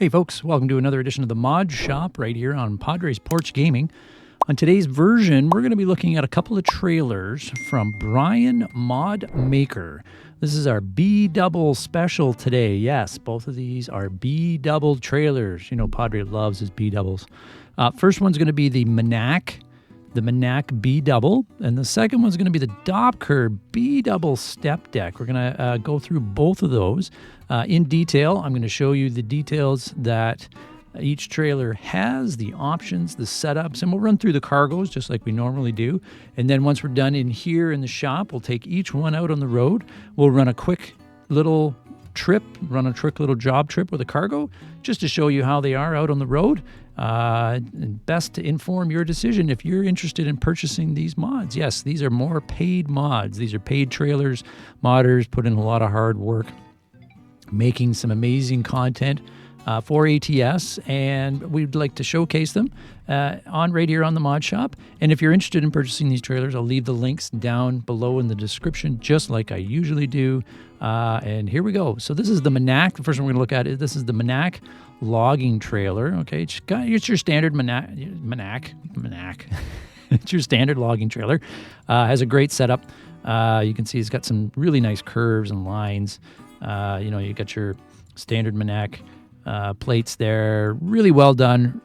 Hey folks, welcome to another edition of the Mod Shop right here on Padres Porch Gaming. On today's version, we're going to be looking at a couple of trailers from Brian Mod Maker. This is our B-double special today. Yes, both of these are B-double trailers. You know, Padre loves his B-doubles. First one's going to be the Manac B-double, and the second one's going to be the Doepker B-double step deck. We're going to go through both of those in detail. I'm going to show you the details that each trailer has, the options, the setups, and we'll run through the cargoes just like we normally do. And then once we're done in here in the shop, we'll take each one out on the road. We'll run a quick little trip, little job trip with a cargo, just to show you how they are out on the road. And best to inform your decision if you're interested in purchasing these mods. Yes, these are more paid mods. These are paid trailers. Modders put in a lot of hard work making some amazing content for ATS, and we'd like to showcase them right here on the Mod Shop. And if you're interested in purchasing these trailers, I'll leave the links down below in the description, just like I usually do. And here we go. So this is the Manac. The first one we're going to look at is this is the Manac logging trailer. Okay, it's your standard Manac. It's your standard logging trailer. Has a great setup. You can see it's got some really nice curves and lines. You got your standard Manac plates there. Really well done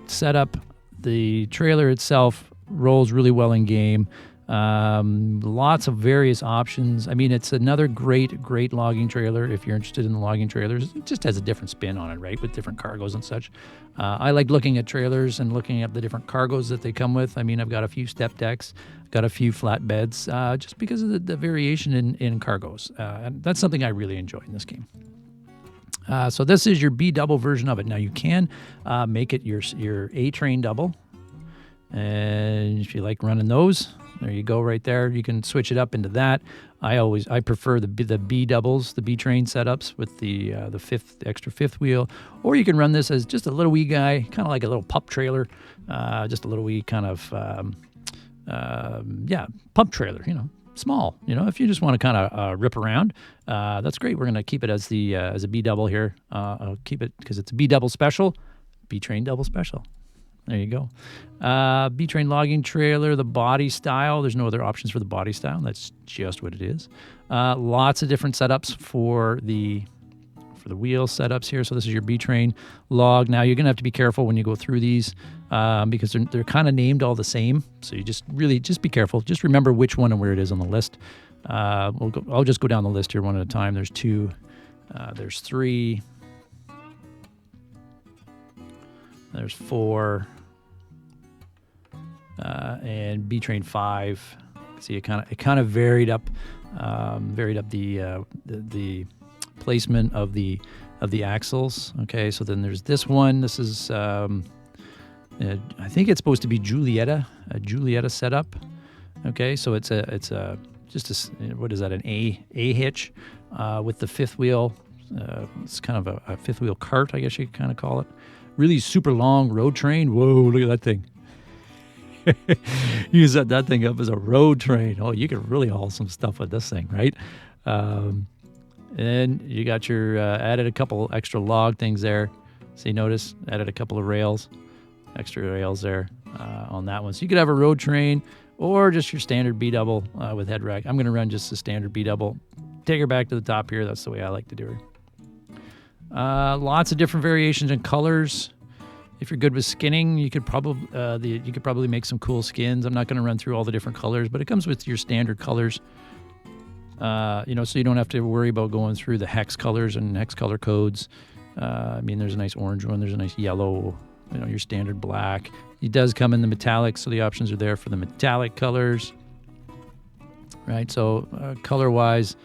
setup. The trailer itself rolls really well in game. Lots of various options. I mean, it's another great logging trailer. If you're interested in the logging trailers, it just has a different spin on it, right? With different cargoes and such. I like looking at trailers and looking at the different cargoes that they come with. I mean, I've got a few step decks, got a few flatbeds, just because of the variation in cargoes. And that's something I really enjoy in this game. So this is your B-double version of it. Now you can make it your A-train double. And if you like running those, there you go right there. You can switch it up into that. I prefer the B doubles, the B train setups with the extra fifth wheel, or you can run this as just a little wee guy, kind of like a little pup trailer, just a little wee kind of pup trailer. Small. If you just want to kind of rip around, that's great. We're going to keep it as a B double here. I'll keep it because it's a B double special, B train double special. There you go. B-train logging trailer, the body style. There's no other options for the body style. That's just what it is. Lots of different setups for the wheel setups here. So this is your B-train log. Now you're going to have to be careful when you go through these because they're kind of named all the same. So you just be careful. Just remember which one and where it is on the list. I'll just go down the list here one at a time. There's 2. There's 3. There's 4, and B-train 5. See, it kind of varied up the placement of the axles. Okay, so then there's this one. This is I think it's supposed to be a Julietta setup. Okay, so it's what is that? An A hitch with the fifth wheel. It's kind of a fifth wheel cart, I guess you could kind of call it. Really super long road train. Whoa, look at that thing. You set that thing up as a road train. Oh, you could really haul some stuff with this thing, right? And you got your added a couple extra log things there. So you notice, added a couple of extra rails there on that one. So you could have a road train or just your standard B-double with head rack. I'm going to run just the standard B-double. Take her back to the top here. That's the way I like to do her. Lots of different variations in colors. If you're good with skinning, you could probably make some cool skins. I'm not going to run through all the different colors, but it comes with your standard colors. So you don't have to worry about going through the hex colors and hex color codes. There's a nice orange one. There's a nice yellow. Your standard black. It does come in the metallic, so the options are there for the metallic colors. Right. So color-wise,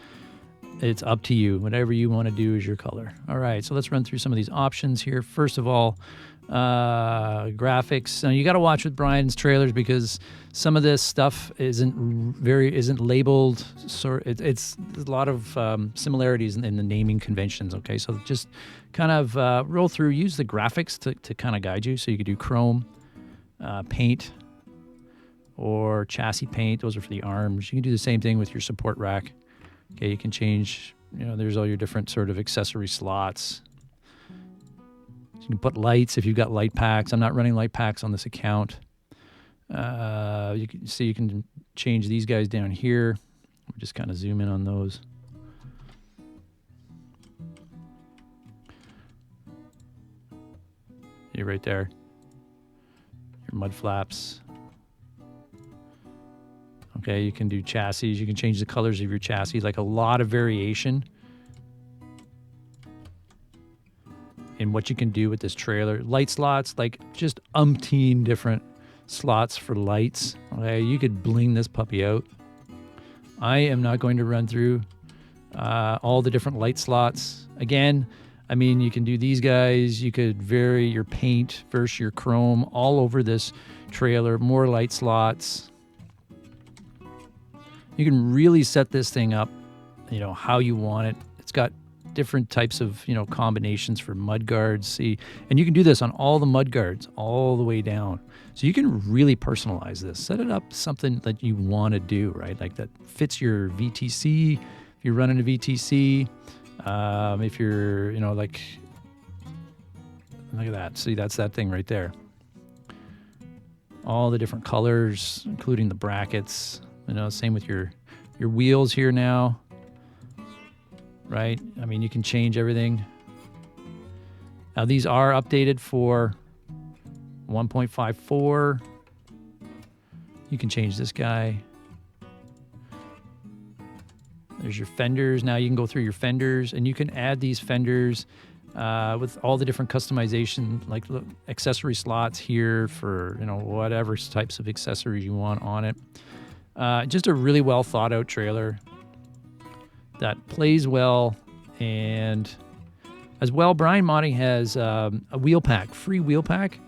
it's up to you. Whatever you want to do is your color. All right, so let's run through some of these options here. First of all, graphics. Now you got to watch with Brian's trailers because some of this stuff isn't labeled. So it's a lot of similarities in the naming conventions. Okay, so just kind of roll through. Use the graphics to kind of guide you. So you could do chrome, paint, or chassis paint. Those are for the arms. You can do the same thing with your support rack. Okay, you can change, there's all your different sort of accessory slots. You can put lights if you've got light packs. I'm not running light packs on this account. You can see you can change these guys down here. We'll just kind of zoom in on those. You're right there. Your mud flaps. Okay, you can do chassis. You can change the colors of your chassis, like a lot of variation in what you can do with this trailer. Light slots, like just umpteen different slots for lights. Okay, you could bling this puppy out. I am not going to run through all the different light slots. Again, I mean, you can do these guys. You could vary your paint versus your chrome all over this trailer. More light slots. You can really set this thing up, you know, how you want it. It's got different types of, you know, combinations for mud guards. See, and you can do this on all the mud guards all the way down. So you can really personalize this. Set it up something that you want to do, right? Like that fits your VTC. If you're running a VTC, if you're, you know, like, look at that. See, that's that thing right there. All the different colors, including the brackets. You know, same with your wheels here now, right? I mean, you can change everything. Now, these are updated for 1.54. You can change this guy. There's your fenders. Now you can go through your fenders, and you can add these fenders with all the different customization, like accessory slots here for, you know, whatever types of accessories you want on it. Just a really well thought out trailer that plays well. And as well, Brian Modding has a wheel pack, free wheel pack.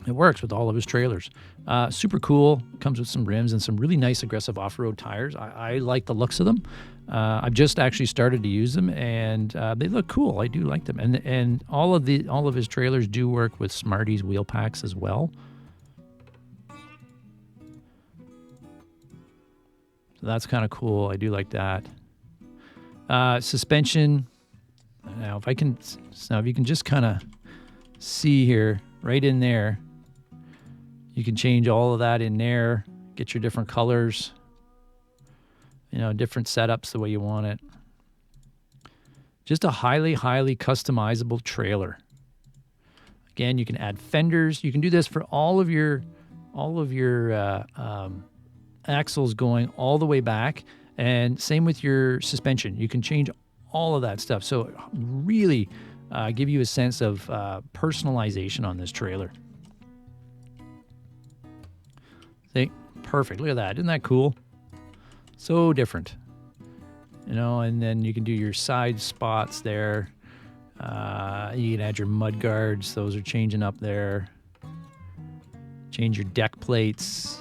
It works with all of his trailers. Super cool. Comes with some rims and some really nice aggressive off-road tires. I like the looks of them. I've just actually started to use them, and they look cool. I do like them. And all of his trailers do work with Smarties wheel packs as well. So that's kind of cool. I do like that. Suspension. Now, if you can just kind of see here, right in there, you can change all of that in there. Get your different colors. You know, different setups the way you want it. Just a highly, highly customizable trailer. Again, you can add fenders. You can do this for all of your axles going all the way back, and same with your suspension. You can change all of that stuff. So really give you a sense of personalization on this trailer. See, perfect. Look at that. Isn't that cool? So different. You know, and then you can do your side spots there. You can add your mud guards. Those are changing up there. Change your deck plates.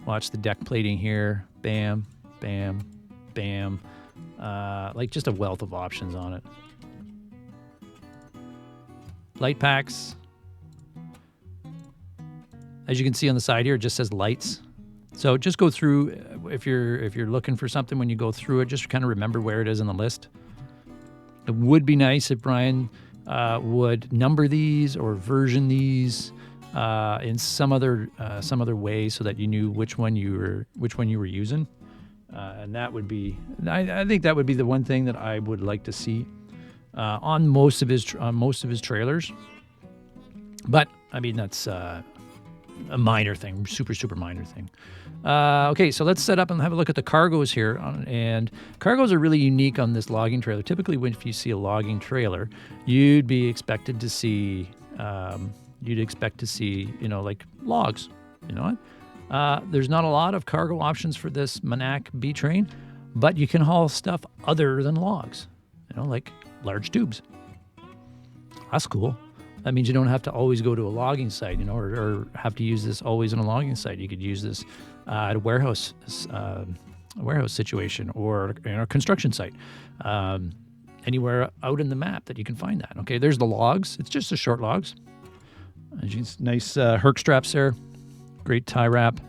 Watch the deck plating here. Bam, bam, bam. Like just a wealth of options on it. Light packs. As you can see on the side here, it just says lights. So just go through, if you're looking for something, when you go through it, just kind of remember where it is on the list. It would be nice if Brian would number these or version these in some other way, so that you knew which one you were using, and that would be, I think that would be the one thing that I would like to see on most of his trailers. But I mean, that's a minor thing, super minor thing. Okay, so let's set up and have a look at the cargos here. And cargos are really unique on this logging trailer. Typically, if you see a logging trailer, you'd expect to see, you know, like logs. You know what? There's not a lot of cargo options for this Manac B-Train, but you can haul stuff other than logs. You know, like large tubes. That's cool. That means you don't have to always go to a logging site, you know, or have to use this always in a logging site. You could use this at a warehouse situation, or a construction site, anywhere out in the map that you can find that. Okay, there's the logs. It's just the short logs. Nice Herc straps there. Great tie wrap.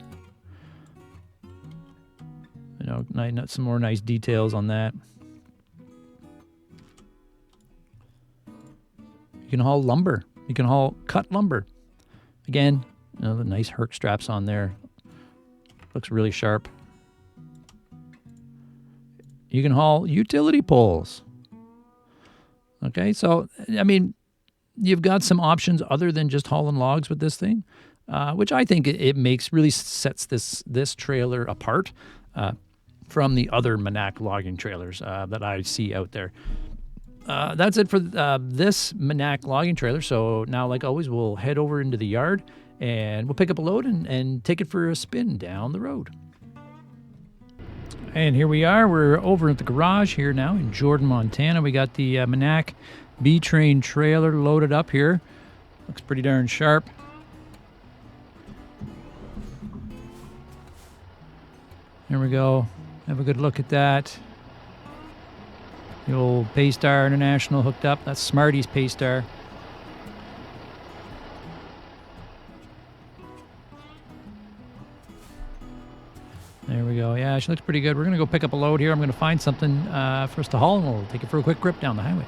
You know, some more nice details on that. You can haul lumber. You can haul cut lumber. Again, you know, the nice Herc straps on there. Looks really sharp. You can haul utility poles. Okay, so, I mean, you've got some options other than just hauling logs with this thing, which I think it makes, really sets this trailer apart from the other Manac logging trailers that I see out there. That's it for this Manac logging trailer. So now, like always, we'll head over into the yard and we'll pick up a load and take it for a spin down the road. And here we are. We're over at the garage here now in Jordan, Montana. We got the Manac B-Train trailer loaded up here. Looks pretty darn sharp. There we go. Have a good look at that. The old Paystar International hooked up. That's Smarty's Paystar. There we go. Yeah, she looks pretty good. We're going to go pick up a load here. I'm going to find something for us to haul, and we'll take it for a quick grip down the highway.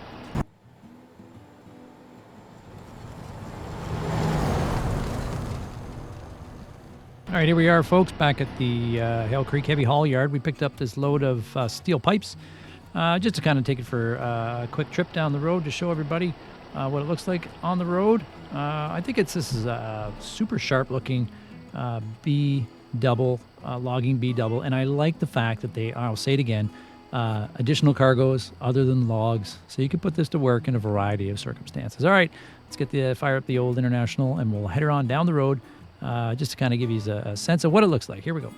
All right, here we are, folks, back at the Hale Creek Heavy Haul Yard. We picked up this load of steel pipes just to kind of take it for a quick trip down the road to show everybody what it looks like on the road. I think this is a super sharp looking B double, logging B double, and I like the fact that I'll say it again, additional cargoes other than logs, so you can put this to work in a variety of circumstances. All right, let's fire up the old International, and we'll head her on down the road just to kind of give you a sense of what it looks like. Here we go.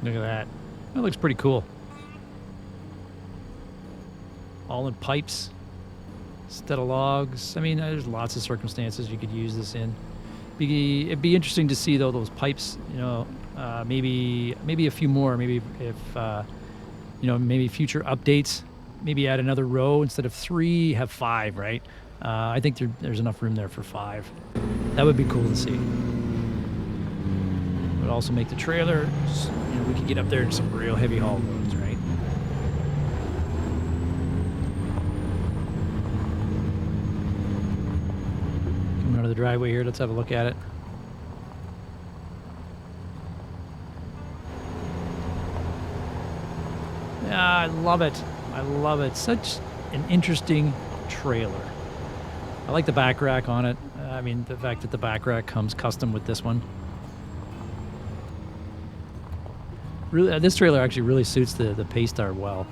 Look at that. That looks pretty cool. All in pipes instead of logs. I mean, there's lots of circumstances you could use this in. It'd be interesting to see, though, those pipes, you know, maybe a few more. Maybe if, you know, maybe future updates, maybe add another row instead of 3, have 5, right? I think there's enough room there for 5. That would be cool to see. Would also make the trailer, you know, we could get up there to some real heavy haul loads, right? Coming out of the driveway here, let's have a look at it. Yeah, I love it. I love it. Such an interesting trailer. I like the back rack on it. I mean, the fact that the back rack comes custom with this one. Really, this trailer actually really suits the Paystar well.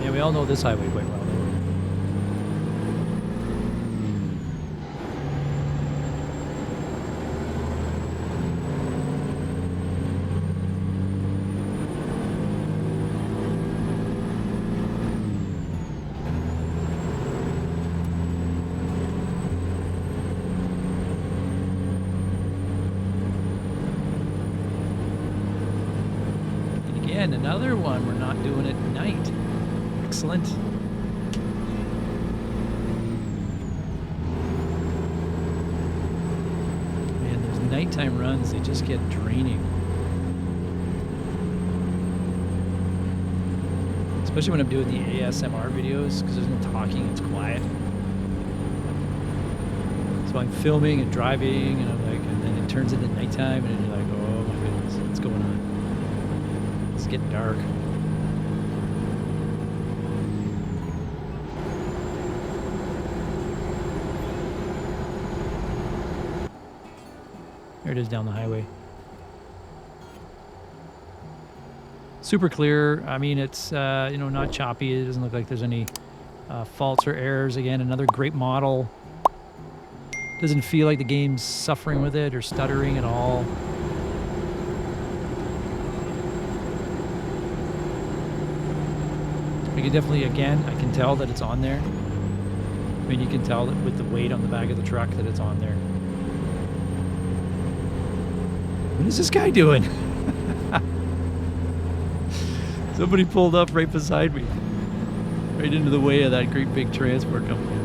Yeah, we all know this highway quite well, don't we? And another one, we're not doing it at night. Excellent. Man, those nighttime runs, they just get draining. Especially when I'm doing the ASMR videos, because there's no talking, it's quiet. So I'm filming and driving, and I'm like, and then it turns into nighttime, and you're like, oh my goodness, what's going on? It's getting dark. There it is down the highway. Super clear. I mean, it's you know, not choppy. It doesn't look like there's any faults or errors. Again, another great model. Doesn't feel like the game's suffering with it or stuttering at all. You can definitely, again, I can tell that it's on there. I mean, you can tell that with the weight on the back of the truck that it's on there. What is this guy doing? Somebody pulled up right beside me. Right into the way of that great big transport company.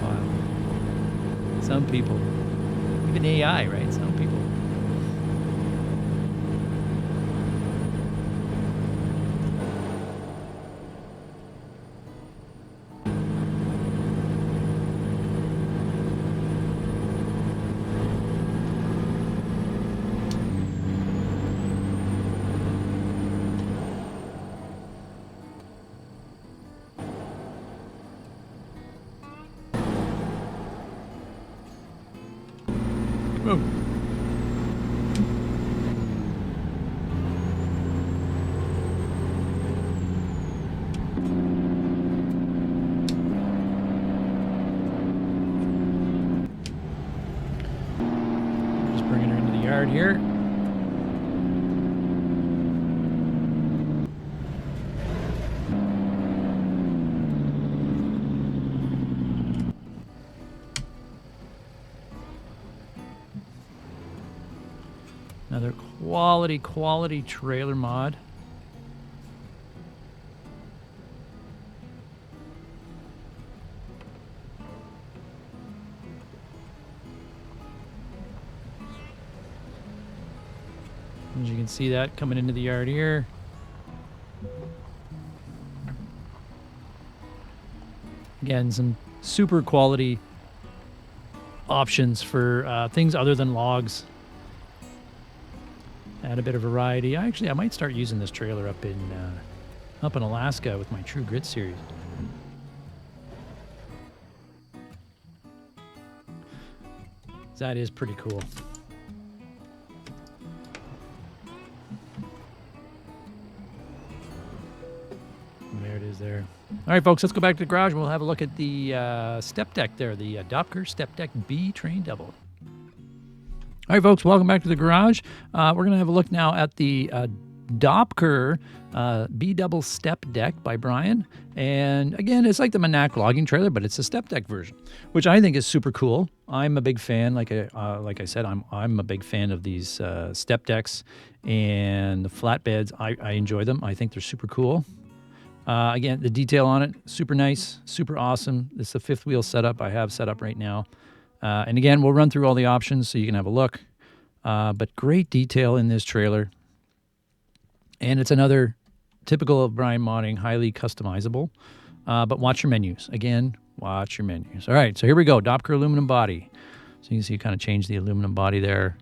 Wow. Some people. Even AI, right? Some people. Oh. Just bringing her into the yard here. Another quality trailer mod. As you can see that coming into the yard here. Again, some super quality options for things other than logs. Add a bit of variety. I might start using this trailer up in Alaska with my True Grit series. That is pretty cool. There it is there. All right, folks, let's go back to the garage. We'll have a look at the step deck there, the Doepker Step Deck B Train Double. All right, folks, welcome back to the garage. We're going to have a look now at the Doepker B Double Step Deck by Brian. And again, it's like the Manac logging trailer, but it's a step deck version, which I think is super cool. I'm a big fan. Like I said, I'm a big fan of these step decks and the flatbeds. I enjoy them. I think they're super cool. Again, the detail on it, super nice, super awesome. It's the fifth wheel setup I have set up right now. And again, we'll run through all the options so you can have a look. But great detail in this trailer. And it's another typical of Brian modding, highly customizable. But watch your menus. Again, watch your menus. All right, so here we go. Doepker aluminum body. So you can see you kind of change the aluminum body there.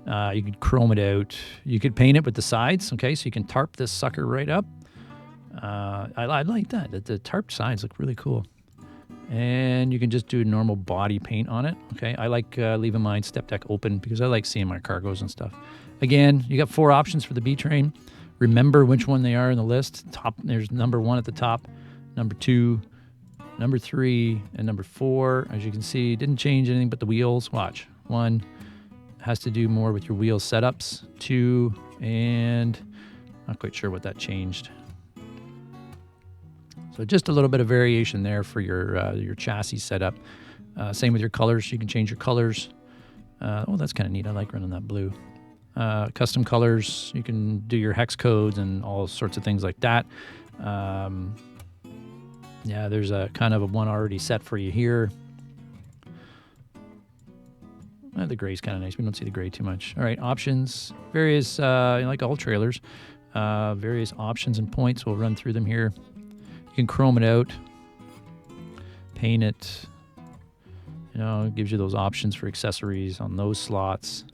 You could chrome it out. You could paint it with the sides, okay? So you can tarp this sucker right up. I like that. The tarp sides look really cool. And you can just do normal body paint on it. Okay, I like leaving mine step deck open because I like seeing my cargoes and stuff. Again, you got 4 options for the B train. Remember which one they are in the list. Top, there's number 1 at the top, number 2, number 3, and number 4. As you can see, didn't change anything but the wheels. Watch. 1 has to do more with your wheel setups. 2, and not quite sure what that changed. So just a little bit of variation there for your chassis setup. Same with your colors. You can change your colors. Oh, that's kind of neat. I like running that blue. Custom colors. You can do your hex codes and all sorts of things like that. Yeah, there's a kind of a one already set for you here. The gray's kind of nice. We don't see the gray too much. All right, options. Various, like all trailers, various options and points. We'll run through them here. You can chrome it out, paint it, it gives you those options for accessories on those slots.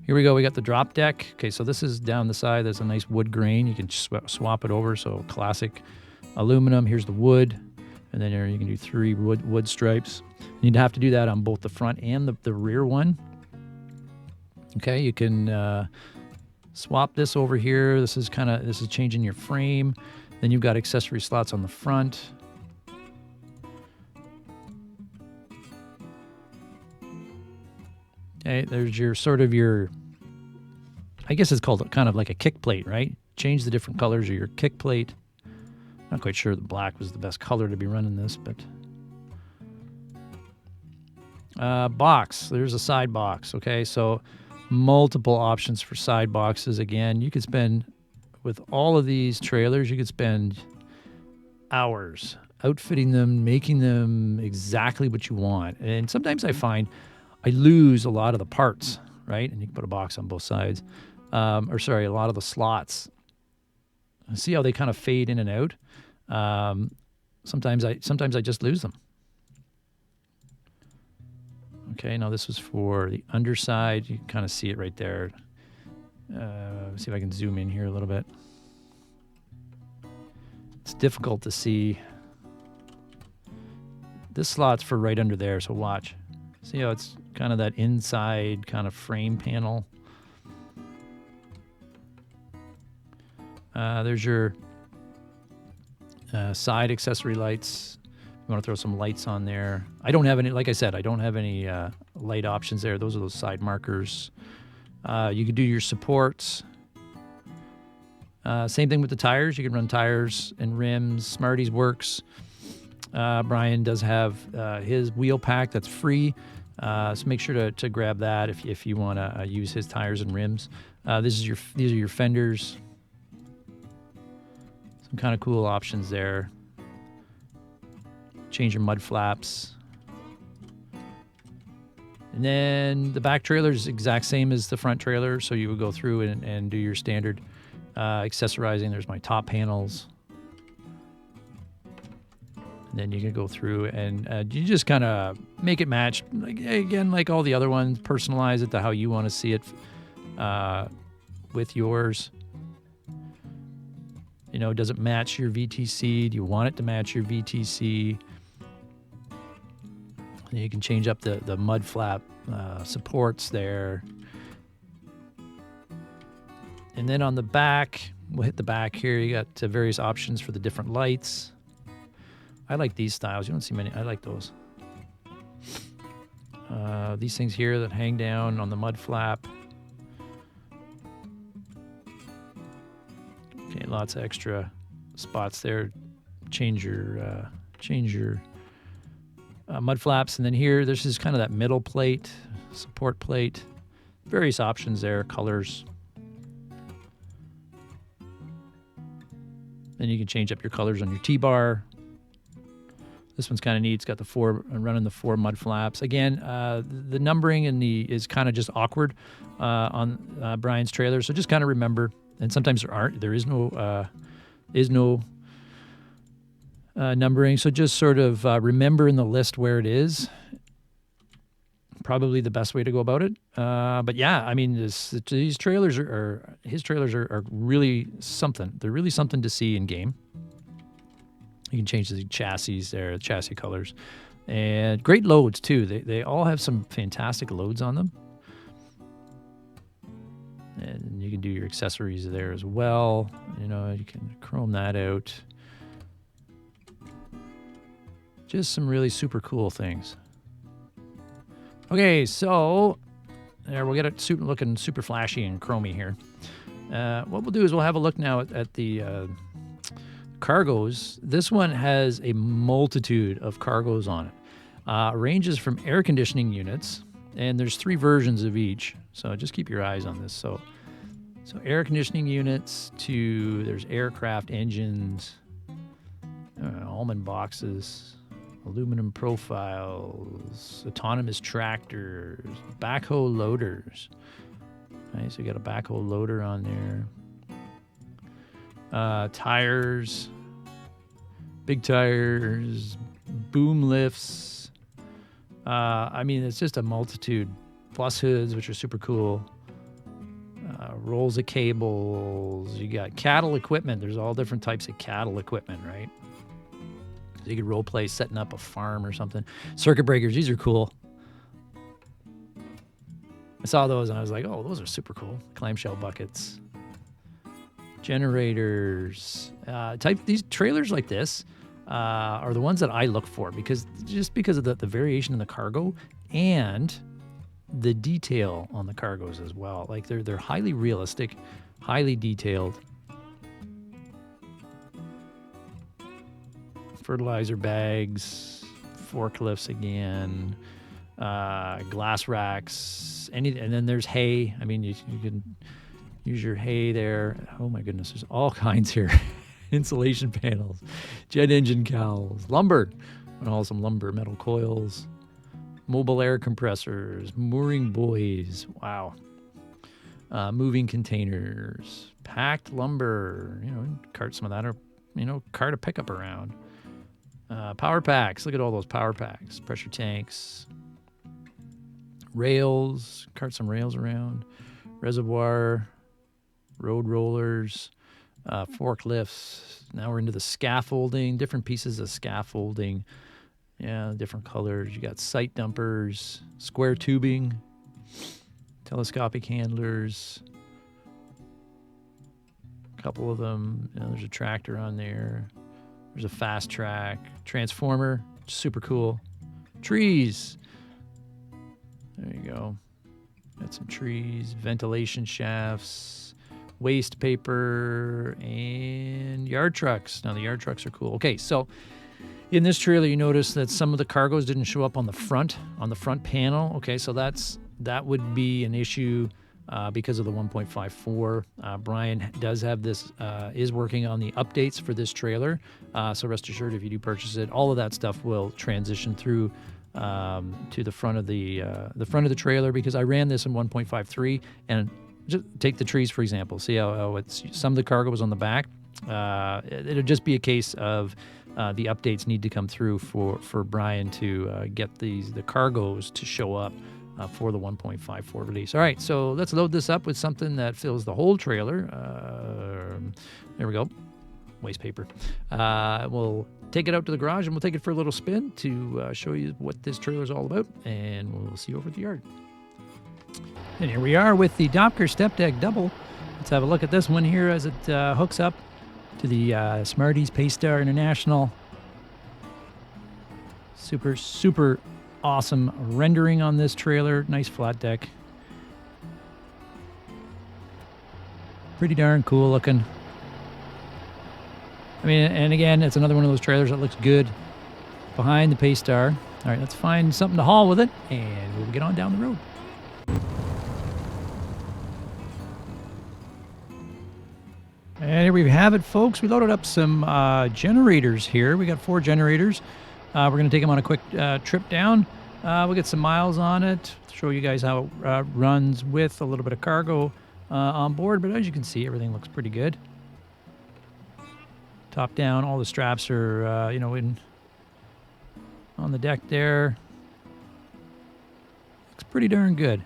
Here we go, we got the drop deck. Okay, so this is down the side, there's a nice wood grain. You can swap it over, so classic aluminum. Here's the wood, and then here you can do 3 wood stripes. You'd have to do that on both the front and the rear one. Okay, you can swap this over here. This is changing your frame. Then you've got accessory slots on the front. Okay, there's your sort of your, I guess it's called kind of like a kick plate, right? Change the different colors of your kick plate. Not quite sure the black was the best color to be running this, but box. There's a side box. Okay, so multiple options for side boxes. Again, you could spend, with all of these trailers, you could spend hours outfitting them, making them exactly what you want. And sometimes I find I lose a lot of the parts, right? And you can put a box on both sides. Or sorry, a lot of the slots. See how they kind of fade in and out? Sometimes I just lose them. Okay, now this was for the underside. You can kind of see it right there. See if I can zoom in here a little bit. It's difficult to see. This slot's for right under there, so watch. See how it's kind of that inside kind of frame panel. There's your side accessory lights. You want to throw some lights on there. I don't have any, like I said, I don't have any light options there. Those are those side markers. You can do your supports. Same thing with the tires. You can run tires and rims. Smarties works. Brian does have his wheel pack that's free. So make sure to grab that if you want to use his tires and rims. These are your fenders. Some kind of cool options there. Change your mud flaps. And then the back trailer is exact same as the front trailer, so you would go through and do your standard accessorizing. There's my top panels. And then you can go through and you just kind of make it match, again, like all the other ones, personalize it to how you want to see it with yours. You know, does it match your VTC? Do you want it to match your VTC? And you can change up the mud flap supports there. And then on the back, we'll hit the back here. You got various options for the different lights. I like these styles. You don't see many. I like those. These things here that hang down on the mud flap. Okay, lots of extra spots there. Change your mud flaps. And then here, this is kind of that middle plate, support plate. Various options there, colors. Then you can change up your colors on your T-bar. This one's kind of neat. It's got running the four mud flaps. Again, the numbering is kind of just awkward on Brian's trailer. So just kind of remember. And sometimes there is no numbering. So just sort of remember in the list where it is. Probably the best way to go about it. But yeah, I mean, these trailers his trailers are really something. They're really something to see in game. You can change the chassis there, the chassis colors. And great loads, too. They all have some fantastic loads on them. And you can do your accessories there as well. You know, you can chrome that out. Just some really super cool things. Okay, so there we'll get it looking super flashy and chromy here. What we'll do is we'll have a look now at the cargos. This one has a multitude of cargos on it. Ranges from air conditioning units, and there's 3 versions of each. So just keep your eyes on this. So air conditioning units to there's aircraft engines, almond boxes, aluminum profiles, autonomous tractors, backhoe loaders. Right, so you got a backhoe loader on there. Tires, big tires, boom lifts. I mean, it's just a multitude. Plus hoods, which are super cool. Rolls of cables. You got cattle equipment. There's all different types of cattle equipment, right? So you could role play setting up a farm or something. Circuit breakers. These are cool. I saw those and I was like, oh, those are super cool. Clamshell buckets. generators. These trailers like this are the ones that I look for because of the variation in the cargo and the detail on the cargos as well. Like they're highly realistic, highly detailed. Fertilizer bags, forklifts again, glass racks, and then there's hay. I mean, you can use your hay there. Oh my goodness, there's all kinds here. Insulation panels, jet engine cowls, lumber, and all some lumber, metal coils, mobile air compressors, mooring buoys. Wow. Moving containers, packed lumber. Cart some of that, or cart a pickup around. Power packs. Look at all those power packs. Pressure tanks. Rails. Cart some rails around. Reservoir. Road rollers. Forklifts. Now we're into the scaffolding. Different pieces of scaffolding. Yeah, different colors. You got sight dumpers. Square tubing. Telescopic handlers. A couple of them. There's a tractor on there. There's a fast track, transformer, super cool. Trees. There you go. Got some trees, ventilation shafts, waste paper, and yard trucks. Now the yard trucks are cool. Okay, so in this trailer, you notice that some of the cargoes didn't show up on the front panel. Okay, so that would be an issue. Because of the 1.54. Brian does have this, is working on the updates for this trailer. So rest assured, if you do purchase it, all of that stuff will transition through to the front of the trailer, because I ran this in 1.53. And just take the trees, for example. See how some of the cargo was on the back. It'll just be a case of the updates need to come through for Brian to get the cargoes to show up for the 1.54 release. All right, so let's load this up with something that fills the whole trailer. There we go. Waste paper. We'll take it out to the garage and we'll take it for a little spin to show you what this trailer is all about, and we'll see you over at the yard. And here we are with the Doepker Step Deck Double. Let's have a look at this one here as it hooks up to the Smarties Paystar International. Super, super awesome rendering on this trailer. Nice flat deck. Pretty darn cool looking. I mean, and again, it's another one of those trailers that looks good behind the Paystar. All right, let's find something to haul with it, and we'll get on down the road. And here we have it, folks. We loaded up some generators here. We got 4 generators. We're going to take them on a quick trip down. We'll get some miles on it, show you guys how it runs with a little bit of cargo on board. But as you can see, everything looks pretty good. Top down, all the straps are, in on the deck there. Looks pretty darn good.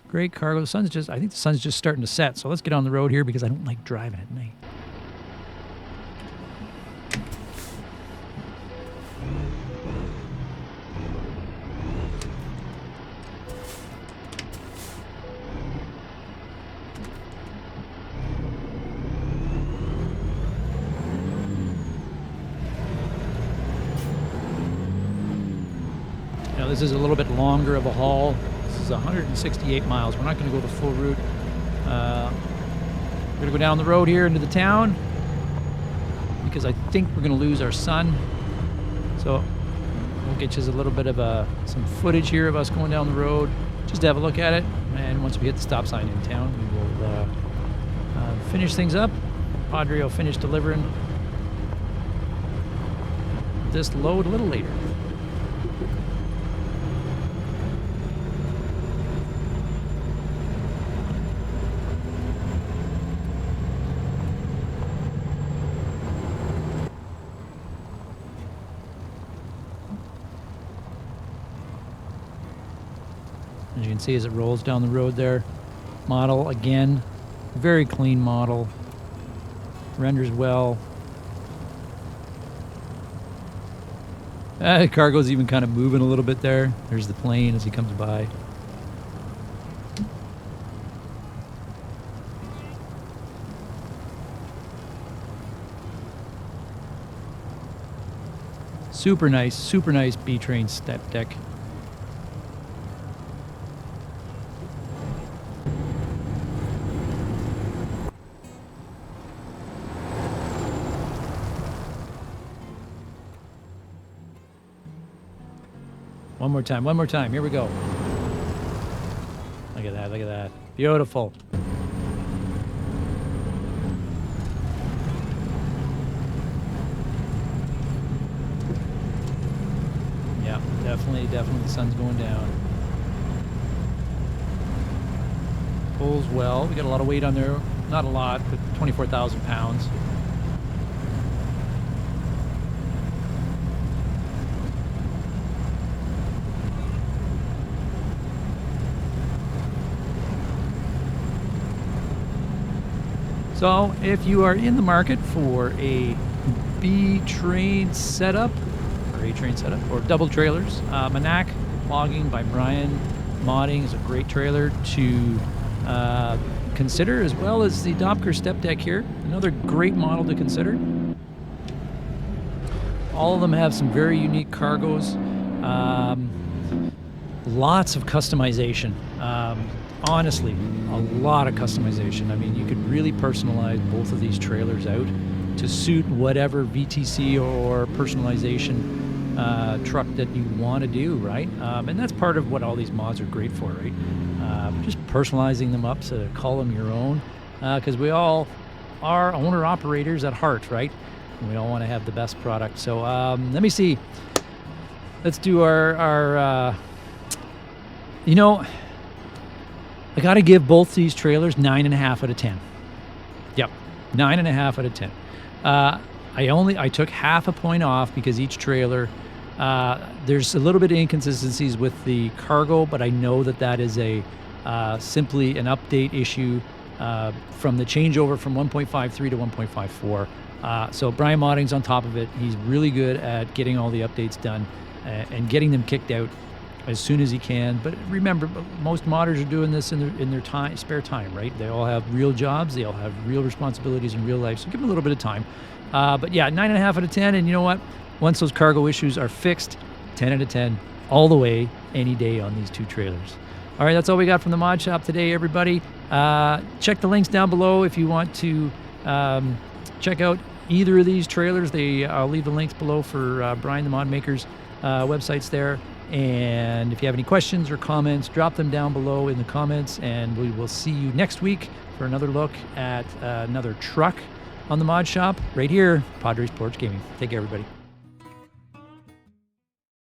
Great cargo. I think the sun's just starting to set. So let's get on the road here because I don't like driving at night. Now this is a little bit longer of a haul. This is 168 miles. We're not going to go the full route. We're going to go down the road here into the town because I think we're going to lose our sun. So we'll get you a little bit of some footage here of us going down the road just to have a look at it. And once we hit the stop sign in town, we will finish things up. Padre will finish delivering this load a little later. As you can see as it rolls down the road there. Model, again, very clean model. Renders well. Cargo's even kind of moving a little bit there. There's the plane as he comes by. Super nice B-train step deck. One more time. Here we go. Look at that. Beautiful. Yeah, definitely the sun's going down. Pulls well. We got a lot of weight on there. Not a lot, but 24,000 pounds. So if you are in the market for a B-train setup, or A-train setup, or double trailers, Manac logging by Brian Modding is a great trailer to consider, as well as the Doepker step deck here. Another great model to consider. All of them have some very unique cargoes. Lots of customization. Honestly, a lot of customization. I mean, you could really personalize both of these trailers out to suit whatever VTC or personalization truck that you want to do, right? And that's part of what all these mods are great for, right? Just personalizing them up to call them your own, because we all are owner-operators at heart, right? And we all want to have the best product. So let me see. Let's do our you know, I got to give both these trailers 9.5 out of 10. Yep, 9.5 out of 10. I took half a point off because each trailer, there's a little bit of inconsistencies with the cargo, but I know that is a simply an update issue from the changeover from 1.53 to 1.54. So Brian Modding's on top of it. He's really good at getting all the updates done and getting them kicked out as soon as he can. But remember, most modders are doing this in their time, spare time, right? They all have real jobs, they all have real responsibilities in real life, so give them a little bit of time. But yeah, 9.5 out of 10, and you know what? Once those cargo issues are fixed, 10 out of 10 all the way, any day on these two trailers. All right, that's all we got from the mod shop today, everybody. Check the links down below if you want to check out either of these trailers. I'll leave the links below for Brian the Mod Maker's websites there. And if you have any questions or comments, drop them down below in the comments, and we will see you next week for another look at another truck on the mod shop right here, Padres Porch Gaming. Take care, everybody.